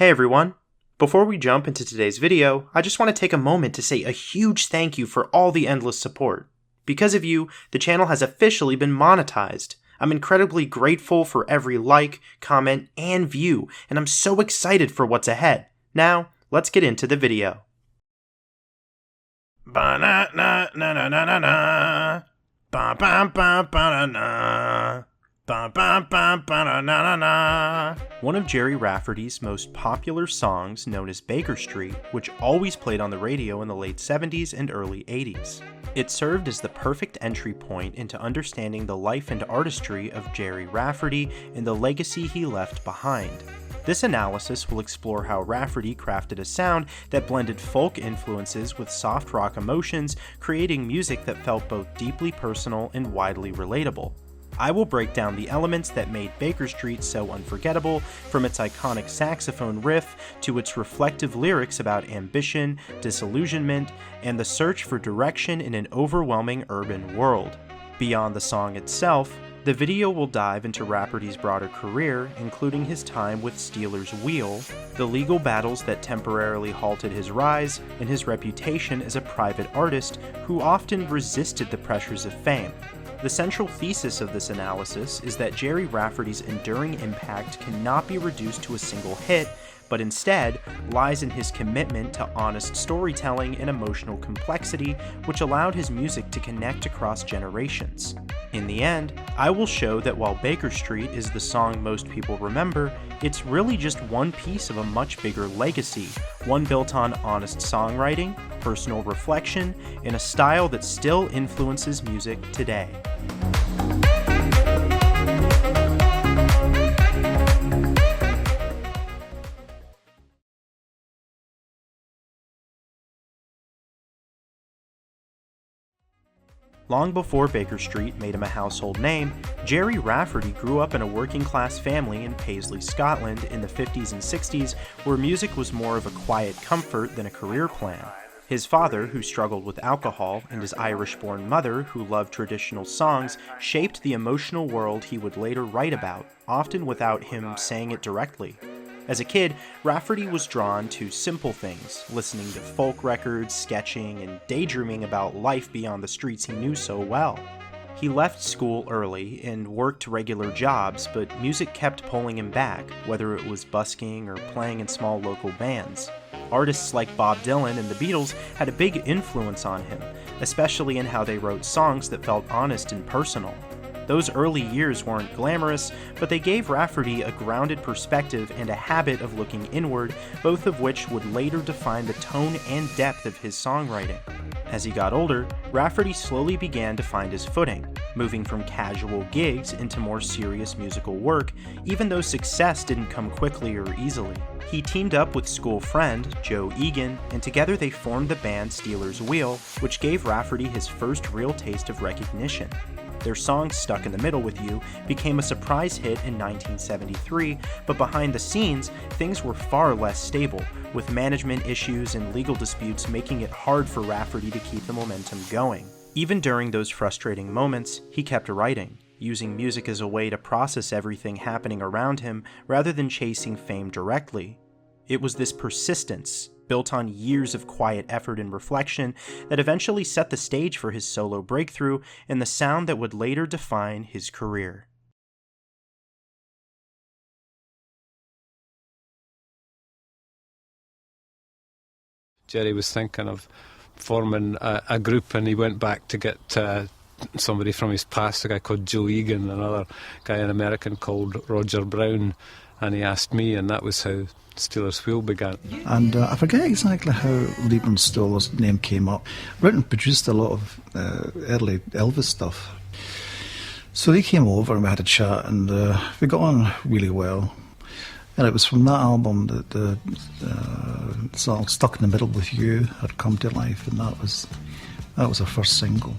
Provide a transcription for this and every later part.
Hey everyone! Before we jump into today's video, I just want to take a moment to say a huge thank you for all the endless support. Because of you, the channel has officially been monetized. I'm incredibly grateful for every like, comment, and view, and I'm so excited for what's ahead. Now, let's get into the video. Ba-na-na-na-na-na-na. Ba-ba-ba-ba-na-na. One of Gerry Rafferty's most popular songs, known as Baker Street, which always played on the radio in the late 70s and early 80s. It served as the perfect entry point into understanding the life and artistry of Gerry Rafferty and the legacy he left behind. This analysis will explore how Rafferty crafted a sound that blended folk influences with soft rock emotions, creating music that felt both deeply personal and widely relatable. I will break down the elements that made Baker Street so unforgettable, from its iconic saxophone riff to its reflective lyrics about ambition, disillusionment, and the search for direction in an overwhelming urban world. Beyond the song itself, the video will dive into Rafferty's broader career, including his time with Steeler's Wheel, the legal battles that temporarily halted his rise, and his reputation as a private artist who often resisted the pressures of fame. The central thesis of this analysis is that Gerry Rafferty's enduring impact cannot be reduced to a single hit, but instead lies in his commitment to honest storytelling and emotional complexity, which allowed his music to connect across generations. In the end, I will show that while Baker Street is the song most people remember, it's really just one piece of a much bigger legacy, one built on honest songwriting, personal reflection, and a style that still influences music today. Long before Baker Street made him a household name, Gerry Rafferty grew up in a working-class family in Paisley, Scotland in the 50s and 60s, where music was more of a quiet comfort than a career plan. His father, who struggled with alcohol, and his Irish-born mother, who loved traditional songs, shaped the emotional world he would later write about, often without him saying it directly. As a kid, Rafferty was drawn to simple things, listening to folk records, sketching, and daydreaming about life beyond the streets he knew so well. He left school early and worked regular jobs, but music kept pulling him back, whether it was busking or playing in small local bands. Artists like Bob Dylan and the Beatles had a big influence on him, especially in how they wrote songs that felt honest and personal. Those early years weren't glamorous, but they gave Rafferty a grounded perspective and a habit of looking inward, both of which would later define the tone and depth of his songwriting. As he got older, Rafferty slowly began to find his footing, moving from casual gigs into more serious musical work, even though success didn't come quickly or easily. He teamed up with school friend Joe Egan, and together they formed the band Steeler's Wheel, which gave Rafferty his first real taste of recognition. Their song Stuck in the Middle with You became a surprise hit in 1973, but behind the scenes, things were far less stable, with management issues and legal disputes making it hard for Rafferty to keep the momentum going. Even during those frustrating moments, he kept writing, using music as a way to process everything happening around him rather than chasing fame directly. It was this persistence, built on years of quiet effort and reflection, that eventually set the stage for his solo breakthrough and the sound that would later define his career. Gerry was thinking of forming a group, and he went back to get somebody from his past, a guy called Joe Egan, another guy, an American called Roger Brown, and he asked me, and that was how Steeler's Wheel began. And I forget exactly how Lieber Stoller's name came up. Written produced a lot of early Elvis stuff. So they came over and we had a chat, and we got on really well. And it was from that album that the song Stuck in the Middle with You had come to life, and that was our first single.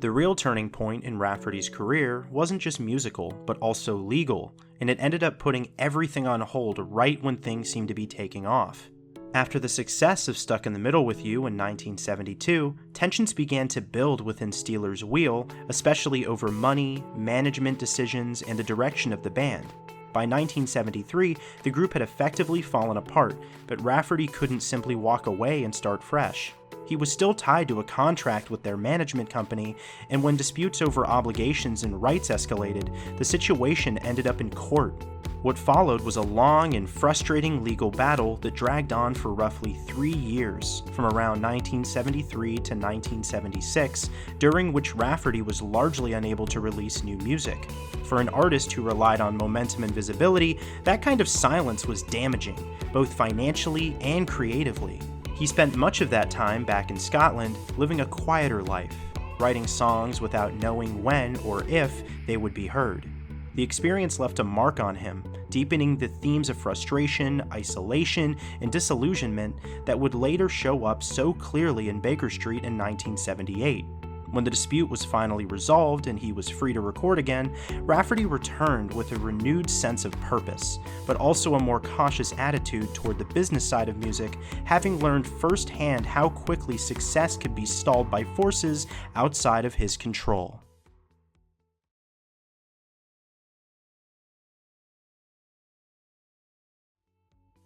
The real turning point in Rafferty's career wasn't just musical, but also legal, and it ended up putting everything on hold right when things seemed to be taking off. After the success of Stuck in the Middle with You in 1972, tensions began to build within Steeler's Wheel, especially over money, management decisions, and the direction of the band. By 1973, the group had effectively fallen apart, but Rafferty couldn't simply walk away and start fresh. He was still tied to a contract with their management company, and when disputes over obligations and rights escalated, the situation ended up in court. What followed was a long and frustrating legal battle that dragged on for roughly 3 years, from around 1973 to 1976, during which Rafferty was largely unable to release new music. For an artist who relied on momentum and visibility, that kind of silence was damaging, both financially and creatively. He spent much of that time back in Scotland, living a quieter life, writing songs without knowing when or if they would be heard. The experience left a mark on him, deepening the themes of frustration, isolation, and disillusionment that would later show up so clearly in Baker Street in 1978. When the dispute was finally resolved and he was free to record again, Rafferty returned with a renewed sense of purpose, but also a more cautious attitude toward the business side of music, having learned firsthand how quickly success could be stalled by forces outside of his control.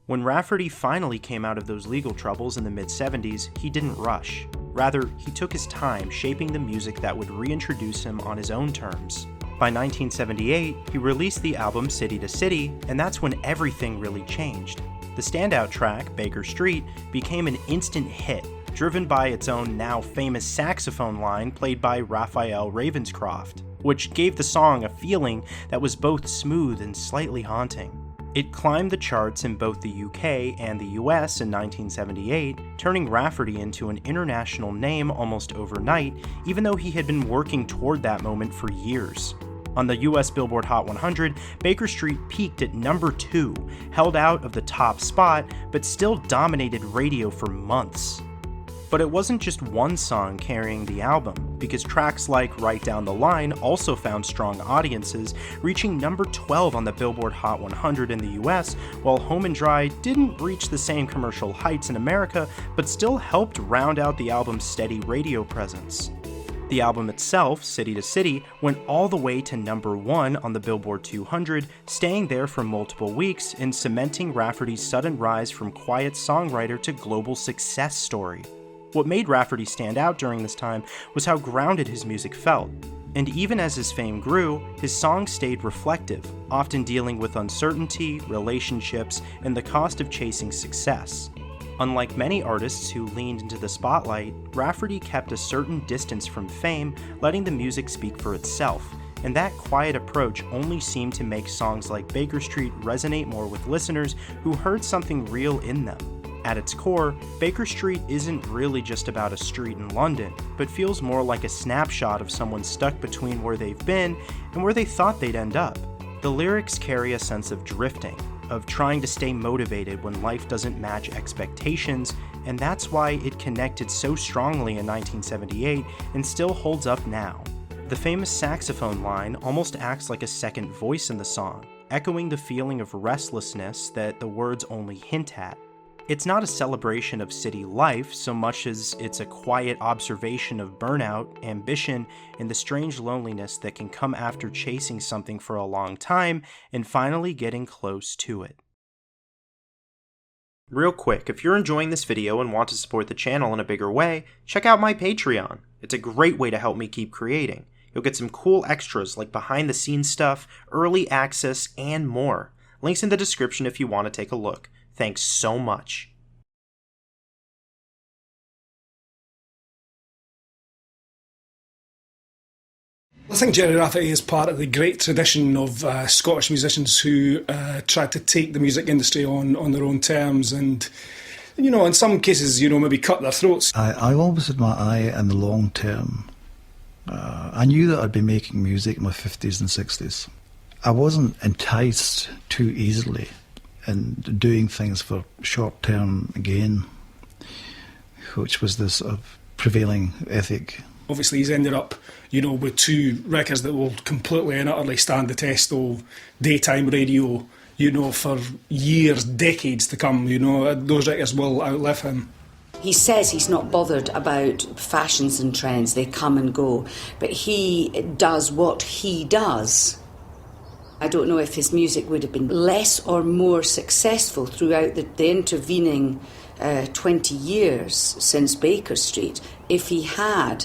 When Rafferty finally came out of those legal troubles in the mid-70s, he didn't rush. Rather, he took his time shaping the music that would reintroduce him on his own terms. By 1978, he released the album City to City, and that's when everything really changed. The standout track, Baker Street, became an instant hit, driven by its own now famous saxophone line played by Raphael Ravenscroft, which gave the song a feeling that was both smooth and slightly haunting. It climbed the charts in both the UK and the US in 1978, turning Rafferty into an international name almost overnight, even though he had been working toward that moment for years. On the US Billboard Hot 100, Baker Street peaked at number 2, held out of the top spot, but still dominated radio for months. But it wasn't just one song carrying the album, because tracks like Right Down the Line also found strong audiences, reaching number 12 on the Billboard Hot 100 in the US, while Home and Dry didn't reach the same commercial heights in America, but still helped round out the album's steady radio presence. The album itself, City to City, went all the way to number 1 on the Billboard 200, staying there for multiple weeks and cementing Rafferty's sudden rise from quiet songwriter to global success story. What made Rafferty stand out during this time was how grounded his music felt. And even as his fame grew, his songs stayed reflective, often dealing with uncertainty, relationships, and the cost of chasing success. Unlike many artists who leaned into the spotlight, Rafferty kept a certain distance from fame, letting the music speak for itself, and that quiet approach only seemed to make songs like Baker Street resonate more with listeners who heard something real in them. At its core, Baker Street isn't really just about a street in London, but feels more like a snapshot of someone stuck between where they've been and where they thought they'd end up. The lyrics carry a sense of drifting, of trying to stay motivated when life doesn't match expectations, and that's why it connected so strongly in 1978 and still holds up now. The famous saxophone line almost acts like a second voice in the song, echoing the feeling of restlessness that the words only hint at. It's not a celebration of city life so much as it's a quiet observation of burnout, ambition, and the strange loneliness that can come after chasing something for a long time and finally getting close to it. Real quick, if you're enjoying this video and want to support the channel in a bigger way, check out my Patreon. It's a great way to help me keep creating. You'll get some cool extras like behind the scenes stuff, early access, and more. Links in the description if you want to take a look. Thanks so much. I think Gerry Rafferty is part of the great tradition of Scottish musicians who tried to take the music industry on their own terms and, you know, in some cases, you know, maybe cut their throats. I always had my eye on the long term. I knew that I'd be making music in my 50s and 60s. I wasn't enticed too easily in doing things for short-term gain, which was the sort of prevailing ethic. Obviously he's ended up, you know, with 2 records that will completely and utterly stand the test of daytime radio, you know, for years, decades to come, you know. Those records will outlive him. He says he's not bothered about fashions and trends, they come and go, but he does what he does. I don't know if his music would have been less or more successful throughout the intervening 20 years since Baker Street if he had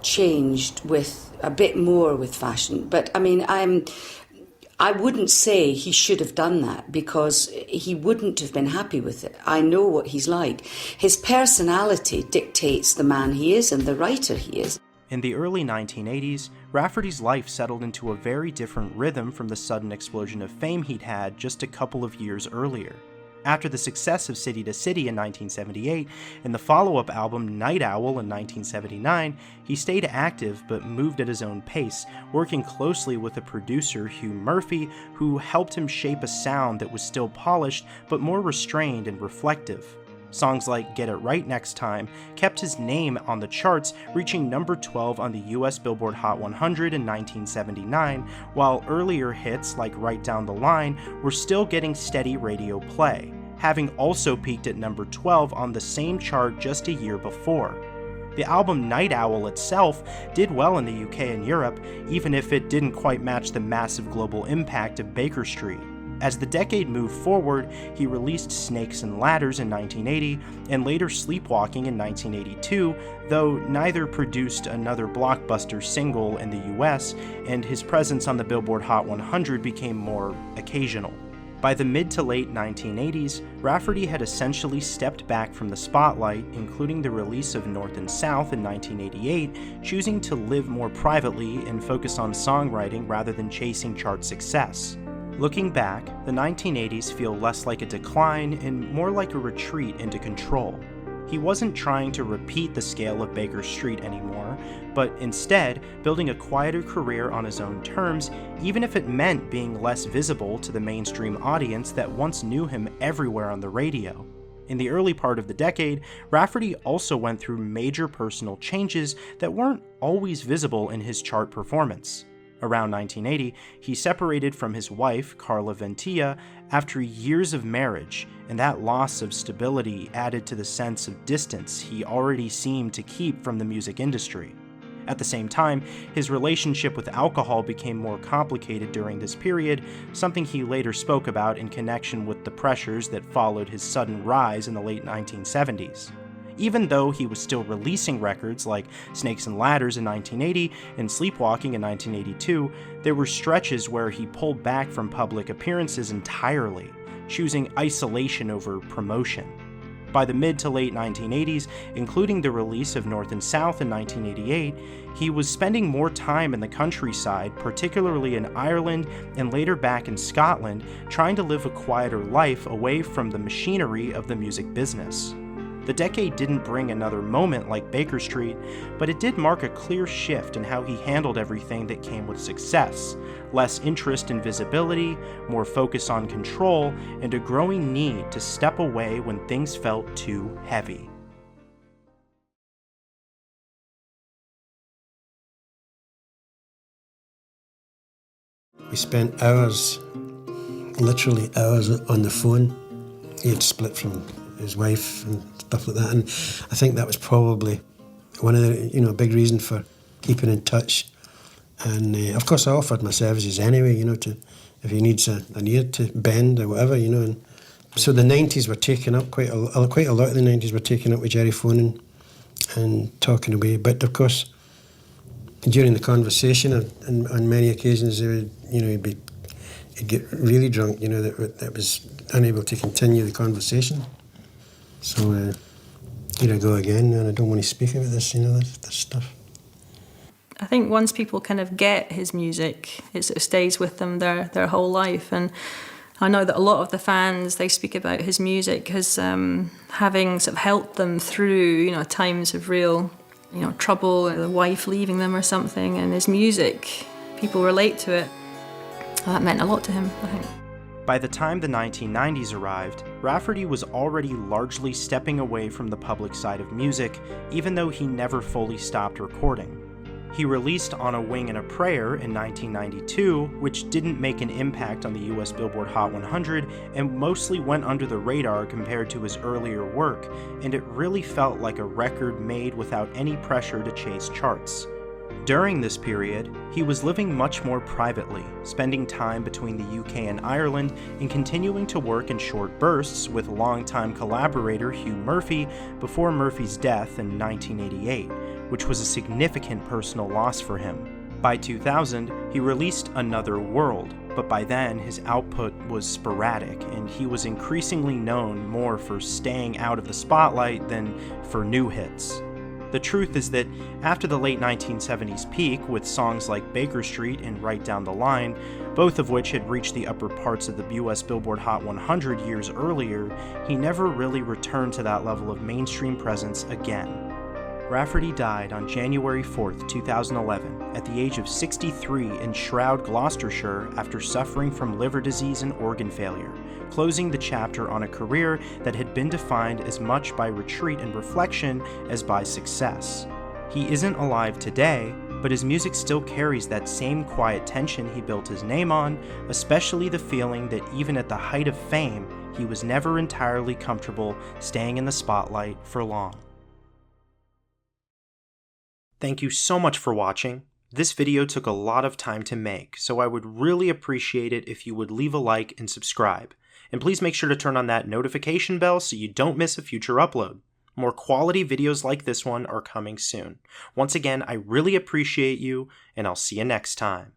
changed with a bit more with fashion. But I mean, I wouldn't say he should have done that because he wouldn't have been happy with it. I know what he's like. His personality dictates the man he is and the writer he is. In the early 1980s, Rafferty's life settled into a very different rhythm from the sudden explosion of fame he'd had just a couple of years earlier. After the success of City to City in 1978 and the follow-up album Night Owl in 1979, he stayed active but moved at his own pace, working closely with a producer, Hugh Murphy, who helped him shape a sound that was still polished but more restrained and reflective. Songs like Get It Right Next Time kept his name on the charts, reaching number 12 on the US Billboard Hot 100 in 1979, while earlier hits like Right Down the Line were still getting steady radio play, having also peaked at number 12 on the same chart just a year before. The album Night Owl itself did well in the UK and Europe, even if it didn't quite match the massive global impact of Baker Street. As the decade moved forward, he released Snakes and Ladders in 1980 and later Sleepwalking in 1982, though neither produced another blockbuster single in the US, and his presence on the Billboard Hot 100 became more occasional. By the mid to late 1980s, Rafferty had essentially stepped back from the spotlight, including the release of North and South in 1988, choosing to live more privately and focus on songwriting rather than chasing chart success. Looking back, the 1980s feel less like a decline and more like a retreat into control. He wasn't trying to repeat the scale of Baker Street anymore, but instead building a quieter career on his own terms, even if it meant being less visible to the mainstream audience that once knew him everywhere on the radio. In the early part of the decade, Rafferty also went through major personal changes that weren't always visible in his chart performance. Around 1980, he separated from his wife, Carla Ventilla, after years of marriage, and that loss of stability added to the sense of distance he already seemed to keep from the music industry. At the same time, his relationship with alcohol became more complicated during this period, something he later spoke about in connection with the pressures that followed his sudden rise in the late 1970s. Even though he was still releasing records like Snakes and Ladders in 1980 and Sleepwalking in 1982, there were stretches where he pulled back from public appearances entirely, choosing isolation over promotion. By the mid to late 1980s, including the release of North and South in 1988, he was spending more time in the countryside, particularly in Ireland and later back in Scotland, trying to live a quieter life away from the machinery of the music business. The decade didn't bring another moment like Baker Street, but it did mark a clear shift in how he handled everything that came with success. Less interest in visibility, more focus on control, and a growing need to step away when things felt too heavy. We spent hours, literally hours, on the phone. He had split from his wife and stuff like that, and I think that was probably one of the, big reason for keeping in touch. And of course I offered my services anyway, to if he needs an ear to bend or whatever, and so the 90s were taken up, quite a lot of the 90s were taken up with Gerry phoning and talking away. But of course, during the conversation, on many occasions, he would, he'd get really drunk, that was unable to continue the conversation. So here I go again, and I don't want to speak about this, this stuff. I think once people kind of get his music, it sort of stays with them their whole life. And I know that a lot of the fans, they speak about his music as having sort of helped them through, times of real, trouble, a wife leaving them or something. And his music, people relate to it. That meant a lot to him, I think. By the time the 1990s arrived, Rafferty was already largely stepping away from the public side of music, even though he never fully stopped recording. He released On a Wing and a Prayer in 1992, which didn't make an impact on the US Billboard Hot 100 and mostly went under the radar compared to his earlier work, and it really felt like a record made without any pressure to chase charts. During this period, he was living much more privately, spending time between the UK and Ireland and continuing to work in short bursts with longtime collaborator Hugh Murphy before Murphy's death in 1988, which was a significant personal loss for him. By 2000, he released Another World, but by then his output was sporadic and he was increasingly known more for staying out of the spotlight than for new hits. The truth is that after the late 1970s peak with songs like Baker Street and Right Down the Line, both of which had reached the upper parts of the US Billboard Hot 100 years earlier, he never really returned to that level of mainstream presence again. Rafferty died on January 4, 2011, at the age of 63 in Shroud, Gloucestershire, after suffering from liver disease and organ failure, closing the chapter on a career that had been defined as much by retreat and reflection as by success. He isn't alive today, but his music still carries that same quiet tension he built his name on, especially the feeling that even at the height of fame, he was never entirely comfortable staying in the spotlight for long. Thank you so much for watching. This video took a lot of time to make, so I would really appreciate it if you would leave a like and subscribe. And please make sure to turn on that notification bell so you don't miss a future upload. More quality videos like this one are coming soon. Once again, I really appreciate you, and I'll see you next time.